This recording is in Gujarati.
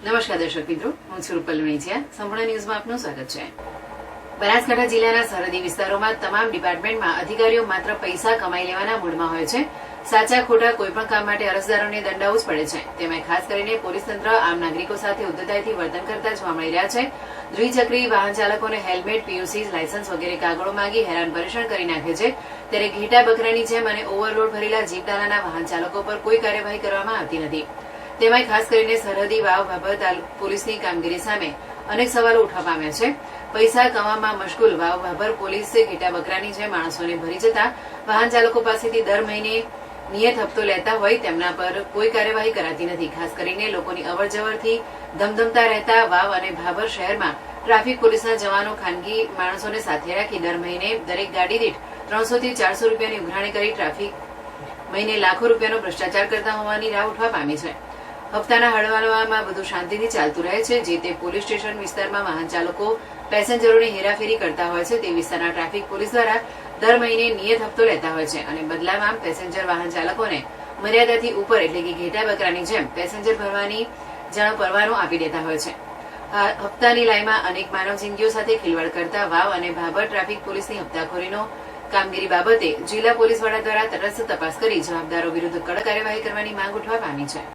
નમસ્કાર દર્શક મિત્રો, હું છું રૂપલ વેણિયા. સંપૂર્ણ ન્યૂઝમાં આપનું સ્વાગત છે. બનાસકાંઠા જિલ્લાના સરહદી વિસ્તારોમાં તમામ ડિપાર્ટમેન્ટમાં અધિકારીઓ માત્ર પૈસા કમાઈ લેવાના મૂડમાં હોય છે. સાચા ખોટા કોઈપણ કામ માટે અરજદારોને દંડાવવું જ પડે છે. તેમાં ખાસ કરીને પોલીસ તંત્ર આમ નાગરિકો સાથે ઉદ્ધતાઈથી વર્તન કરતા જોવા મળી રહ્યા છે. દ્વિચક્રી વાહન ચાલકોને હેલ્મેટ, પીયુસી, લાયસન્સ વગેરે કાગળો માંગી હેરાન પરેશાન કરી નાખે છે. ત્યારે ઘેટા બકરાની જેમ અને ઓવરલોડ ભરેલા જીપડાલાના વાહન ચાલકો પર કોઈ કાર્યવાહી કરવામાં આવતી નથી. તેમાં ખાસ કરીને સરહદી વાવ ભાભર પોલીસની કામગીરી સામે અનેક સવાલો ઉઠવા પામ્યા છે. પૈસા કમાવામાં મશગુલ વાવ ભાભર પોલીસ ઘેટા બકરાની જેમ માણસોને ભરી જતા વાહન ચાલકો પાસેથી દર મહિને નિયત હપ્તો લેતા હોય તેમના પર કોઈ કાર્યવાહી કરાતી નથી. ખાસ કરીને લોકોની અવરજવરથી ધમધમતા રહેતા વાવ અને ભાભર શહેરમાં ટ્રાફિક પોલીસના જવાનો ખાનગી માણસોને સાથે રાખી દર મહિને દરેક ગાડી દીઠ 300 થી 400 રૂપિયાની ઉઘરાણી કરી ટ્રાફિક મહિને લાખો રૂપિયાનો ભ્રષ્ટાચાર કરતા હોવાની રાહ ઉઠવા પામી છે. હપ્તાના હળવાવામાં બધું શાંતિથી ચાલતું રહે છે. જે તે પોલીસ સ્ટેશન વિસ્તારમાં વાહન ચાલકો પેસેન્જરોની હેરાફેરી કરતા હોય છે તે વિસ્તારના ટ્રાફિક પોલીસ દ્વારા દર મહિને નિયત હપ્તો લેતા હોય છે અને બદલામાં પેસેન્જર વાહન ચાલકોને મર્યાદાથી ઉપર એટલે કે ઘેટા બકરાની જેમ પેસેન્જર ભરવાની પરવાનો આપી દેતા હોય છે. હપ્તાની લાઈમાં અનેક માનવ જિંદગીઓ સાથે ખિલવાડ કરતા વાવ અને ભાભર ટ્રાફિક પોલીસની હપ્તાખોરીનો કામગીરી બાબતે જિલ્લા પોલીસ વડા દ્વારા તટસ્થ તપાસ કરી જવાબદારો વિરુદ્ધ કડક કાર્યવાહી કરવાની માંગ ઉઠવા પામી છે.